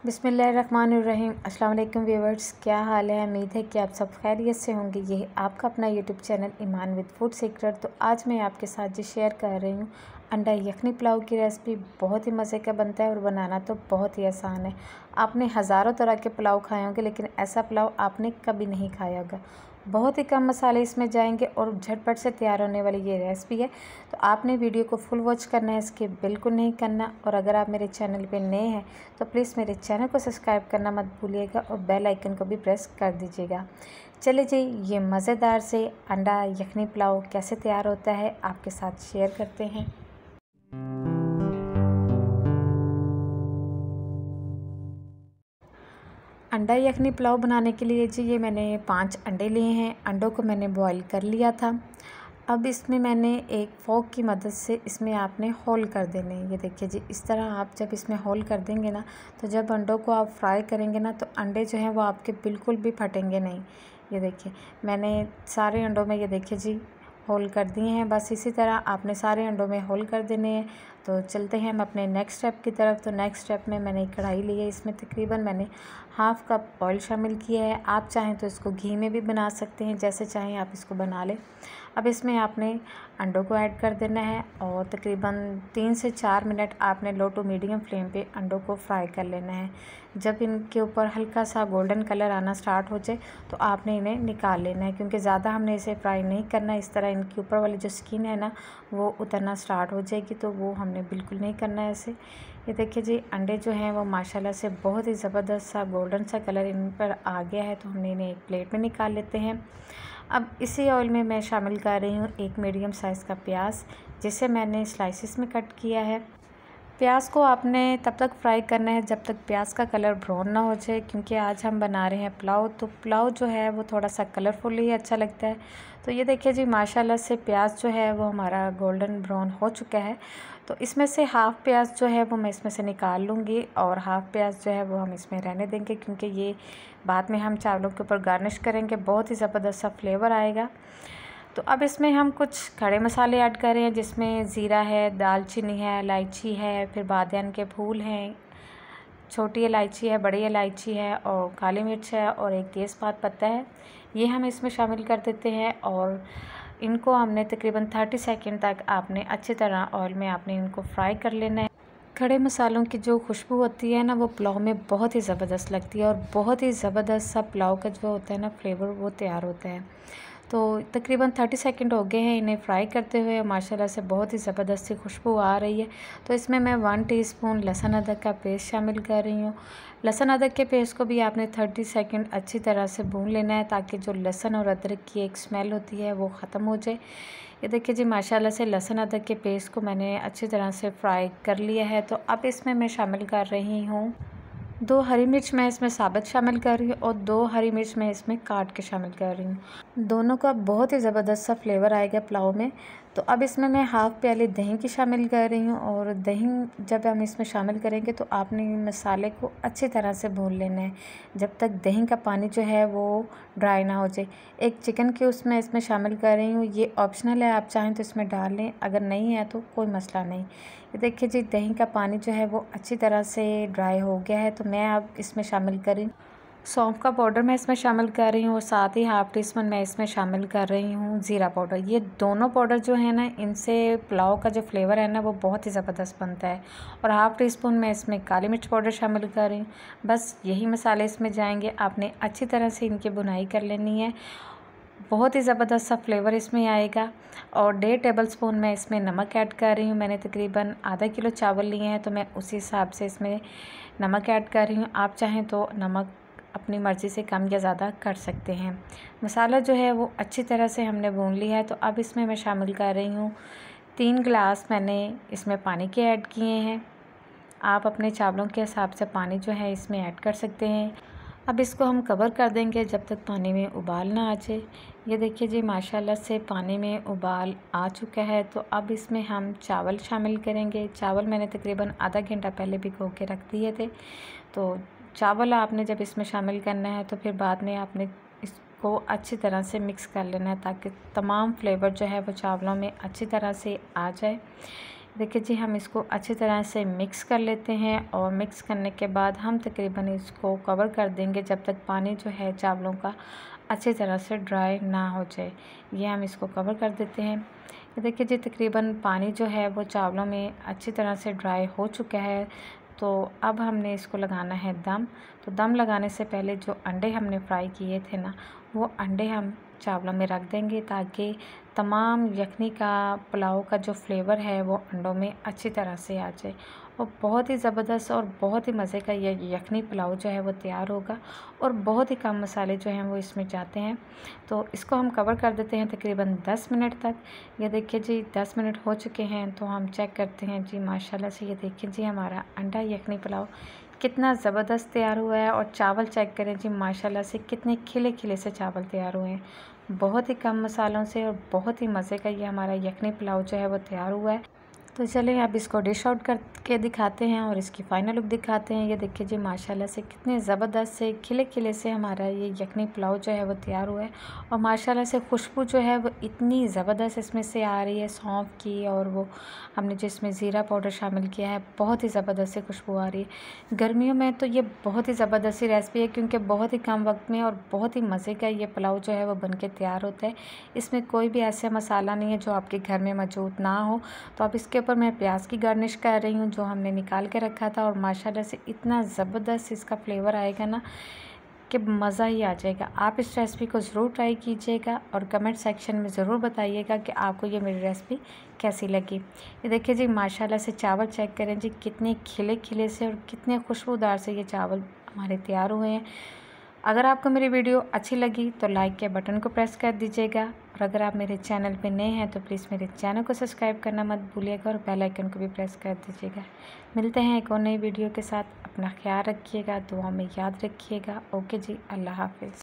बिस्मिल्लाहिर्रहमानिर्रहीम। अस्सलाम वालेकुम व्यूअर्स, क्या हाल है। उम्मीद है कि आप सब खैरियत से होंगे। ये आपका अपना YouTube channel Iman with food secret. तो आज मैं आपके साथ जो शेयर कर रही हूँ अंडा यखनी पुलाव की रेसिपी। बहुत ही मज़े का बनता है और बनाना तो बहुत ही आसान है। आपने हज़ारों तरह के पुलाव खाए होंगे लेकिन ऐसा पुलाव आपने कभी नहीं खाया होगा। बहुत ही कम मसाले इसमें जाएंगे और झटपट से तैयार होने वाली ये रेसिपी है। तो आपने वीडियो को फुल वॉच करना है, स्किप बिल्कुल नहीं करना। और अगर आप मेरे चैनल पे नए हैं तो प्लीज़ मेरे चैनल को सब्सक्राइब करना मत भूलिएगा और बेल आइकन को भी प्रेस कर दीजिएगा। चलिए जी, ये मज़ेदार से अंडा यखनी पुलाव कैसे तैयार होता है आपके साथ शेयर करते हैं। अंडा यखनी पुलाव बनाने के लिए जी ये मैंने 5 अंडे लिए हैं। अंडों को मैंने बॉईल कर लिया था। अब इसमें मैंने एक फोक की मदद से इसमें आपने होल कर देने। ये देखिए जी, इस तरह आप जब इसमें होल कर देंगे ना तो जब अंडों को आप फ्राई करेंगे ना तो अंडे जो हैं वो आपके बिल्कुल भी फटेंगे नहीं। ये देखिए, मैंने सारे अंडों में ये देखिए जी होल कर दिए हैं। बस इसी तरह आपने सारे अंडों में होल कर देने हैं। तो चलते हैं हम अपने नेक्स्ट स्टेप की तरफ। तो नेक्स्ट स्टेप में मैंने एक कढ़ाई ली है। इसमें तकरीबन मैंने हाफ़ कप ऑयल शामिल किया है। आप चाहें तो इसको घी में भी बना सकते हैं, जैसे चाहें आप इसको बना लें। अब इसमें आपने अंडों को ऐड कर देना है और तकरीबन 3 से 4 मिनट आपने लो टू मीडियम फ्लेम पे अंडों को फ्राई कर लेना है। जब इनके ऊपर हल्का सा गोल्डन कलर आना स्टार्ट हो जाए तो आपने इन्हें निकाल लेना है, क्योंकि ज़्यादा हमने इसे फ्राई नहीं करना। इस तरह इनके ऊपर वाली जो स्किन है ना वो उतरना स्टार्ट हो जाएगी, तो वो हमने बिल्कुल नहीं करना है ऐसे। ये देखिए जी, अंडे जो हैं वो माशाल्लाह से बहुत ही ज़बरदस्त सा गोल्डन सा कलर इन पर आ गया है। तो हमने इन्हें एक प्लेट में निकाल लेते हैं। अब इसी ऑयल में मैं शामिल कर रही हूँ एक मीडियम साइज़ का प्याज, जिसे मैंने स्लाइसिस में कट किया है। प्याज को आपने तब तक फ्राई करना है जब तक प्याज का कलर ब्राउन ना हो जाए, क्योंकि आज हम बना रहे हैं पुलाव। तो पुलाव जो है वो थोड़ा सा कलरफुल ही अच्छा लगता है। तो ये देखिए जी, माशाल्लाह से प्याज जो है वो हमारा गोल्डन ब्राउन हो चुका है। तो इसमें से हाफ़ प्याज जो है वो मैं इसमें से निकाल लूँगी और हाफ़ प्याज जो है वो हम इसमें रहने देंगे, क्योंकि ये बाद में हम चावलों के ऊपर गार्निश करेंगे, बहुत ही ज़बरदस्त सा फ्लेवर आएगा। तो अब इसमें हम कुछ खड़े मसाले ऐड कर रहे हैं, जिसमें ज़ीरा है, दालचीनी है, इलायची है, फिर बादियान के फूल हैं, छोटी इलायची है, बड़ी इलायची है और काली मिर्च है और एक तेज़पात पत्ता है। ये हम इसमें शामिल कर देते हैं और इनको हमने तकरीबन 30 सेकंड तक आपने अच्छी तरह ऑयल में आपने इनको फ्राई कर लेना है। खड़े मसालों की जो खुशबू होती है ना वो पुलाव में बहुत ही ज़बरदस्त लगती है और बहुत ही ज़बरदस्त सा पुलाव का जो होता है ना फ्लेवर वो तैयार होता है। तो तकरीबन 30 सेकंड हो गए हैं इन्हें फ्राई करते हुए। माशाल्लाह से बहुत ही ज़बरदस्त सी खुशबू आ रही है। तो इसमें मैं 1 टीस्पून लहसुन अदरक का पेस्ट शामिल कर रही हूँ। लहसुन अदरक के पेस्ट को भी आपने 30 सेकंड अच्छी तरह से भून लेना है, ताकि जो लहसुन और अदरक की एक स्मेल होती है वो ख़त्म हो जाए। ये देखिए जी, माशाल्लाह से लहसुन अदरक के पेस्ट को मैंने अच्छी तरह से फ्राई कर लिया है। तो अब इसमें मैं शामिल कर रही हूँ 2 हरी मिर्च। मैं इसमें साबुत शामिल कर रही हूँ और 2 हरी मिर्च मैं इसमें काट के शामिल कर रही हूँ। दोनों का बहुत ही ज़बरदस्त सा फ्लेवर आएगा पुलाव में। तो अब इसमें मैं हाफ़ प्याली दही की शामिल कर रही हूँ और दही जब हम इसमें शामिल करेंगे तो आपने मसाले को अच्छी तरह से भून लेना है, जब तक दही का पानी जो है वो ड्राई ना हो जाए। एक चिकन की उसमें इसमें शामिल कर रही हूँ। ये ऑप्शनल है, आप चाहें तो इसमें डाल लें, अगर नहीं है तो कोई मसला नहीं। ये देखिए जी, दही का पानी जो है वो अच्छी तरह से ड्राई हो गया है। तो मैं अब इसमें शामिल करी सौंफ का पाउडर मैं इसमें शामिल कर रही हूँ और साथ ही हाफ़ टीस्पून मैं इसमें शामिल कर रही हूँ ज़ीरा पाउडर। ये दोनों पाउडर जो है ना, इनसे पुलाव का जो फ्लेवर है ना वो बहुत ही ज़बरदस्त बनता है। और हाफ़ टीस्पून मैं इसमें काली मिर्च पाउडर शामिल कर रही हूँ। बस यही मसाले इसमें जाएंगे। आपने अच्छी तरह से इनकी भुनाई कर लेनी है, बहुत ही ज़बरदस्त सा फ्लेवर इसमें आएगा। और 1.5 टेबलस्पून मैं इसमें नमक ऐड कर रही हूँ। मैंने तकरीबन आधा किलो चावल लिए हैं तो मैं उसी हिसाब से इसमें नमक ऐड कर रही हूँ। आप चाहें तो नमक अपनी मर्ज़ी से कम या ज़्यादा कर सकते हैं। मसाला जो है वो अच्छी तरह से हमने भून लिया है। तो अब इसमें मैं शामिल कर रही हूँ 3 गिलास मैंने इसमें पानी के ऐड किए हैं। आप अपने चावलों के हिसाब से पानी जो है इसमें ऐड कर सकते हैं। अब इसको हम कवर कर देंगे जब तक पानी में उबाल ना आ जाए। ये देखिए जी, माशाल्लाह से पानी में उबाल आ चुका है। तो अब इसमें हम चावल शामिल करेंगे। चावल मैंने तकरीबन आधा घंटा पहले भिगो के रख दिए थे। तो चावल आपने जब इसमें शामिल करना है तो फिर बाद में आपने इसको अच्छी तरह से मिक्स कर लेना है, ताकि तमाम फ्लेवर जो है वो चावलों में अच्छी तरह से आ जाए। देखिए जी, हम इसको अच्छी तरह से मिक्स कर लेते हैं और मिक्स करने के बाद हम तकरीबन इसको कवर कर देंगे जब तक पानी जो है चावलों का अच्छी तरह से ड्राई ना हो जाए। ये हम इसको कवर कर देते हैं। ये देखिए जी, तकरीबन पानी जो है वो चावलों में अच्छी तरह से ड्राई हो चुका है। तो अब हमने इसको लगाना है दम। तो दम लगाने से पहले जो अंडे हमने फ्राई किए थे ना, वो अंडे हम चावलों में रख देंगे ताकि तमाम यखनी का पुलाव का जो फ्लेवर है वो अंडों में अच्छी तरह से आ जाए और बहुत ही ज़बरदस्त और बहुत ही मज़े का ये यखनी पुलाव जो है वो तैयार होगा और बहुत ही कम मसाले जो हैं वो इसमें जाते हैं। तो इसको हम कवर कर देते हैं तकरीबन 10 मिनट तक। ये देखिए जी, 10 मिनट हो चुके हैं तो हम चेक करते हैं जी माशाल्लाह से। ये देखिए जी, हमारा अंडा यखनी पुलाव कितना ज़बरदस्त तैयार हुआ है और चावल चेक करें जी माशाल्लाह से, कितने खिले खिले से चावल तैयार हुए हैं। बहुत ही कम मसालों से और बहुत ही मज़े का ये हमारा यखनी पुलाव जो है वो तैयार हुआ है। तो चलिए अब इसको डिश आउट करके दिखाते हैं और इसकी फ़ाइनल लुक दिखाते हैं। ये देखिए जी माशाल्लाह से, कितने ज़बरदस्त से खिले खिले से हमारा ये यखनी पुलाव जो है वो तैयार हुआ है और माशाल्लाह से खुशबू जो है वो इतनी ज़बरदस्त इसमें से आ रही है सौंफ की, और वो हमने जो इसमें ज़ीरा पाउडर शामिल किया है, बहुत ही ज़बरदस्त से खुशबू आ रही है। गर्मियों में तो ये बहुत ही ज़बरदस्त सी रेसिपी है क्योंकि बहुत ही कम वक्त में और बहुत ही मज़े का ये पुलाव जो है वो बन के तैयार होता है। इसमें कोई भी ऐसा मसाला नहीं है जो आपके घर में मौजूद ना हो। तो अब इसके ऊपर मैं प्याज की गार्निश कर रही हूँ जो हमने निकाल के रखा था और माशाल्लाह से इतना ज़बरदस्त इसका फ्लेवर आएगा ना कि मज़ा ही आ जाएगा। आप इस रेसिपी को ज़रूर ट्राई कीजिएगा और कमेंट सेक्शन में ज़रूर बताइएगा कि आपको ये मेरी रेसिपी कैसी लगी। ये देखिए जी माशाल्लाह से, चावल चेक करें जी, कितने खिले खिले से और कितने खुशबूदार से ये चावल हमारे तैयार हुए हैं। अगर आपको मेरी वीडियो अच्छी लगी तो लाइक के बटन को प्रेस कर दीजिएगा और अगर आप मेरे चैनल पे नए हैं तो प्लीज़ मेरे चैनल को सब्सक्राइब करना मत भूलिएगा और बेल आइकन को भी प्रेस कर दीजिएगा। मिलते हैं एक और नई वीडियो के साथ। अपना ख्याल रखिएगा, दुआ में याद रखिएगा। ओके जी, अल्लाह हाफिज़।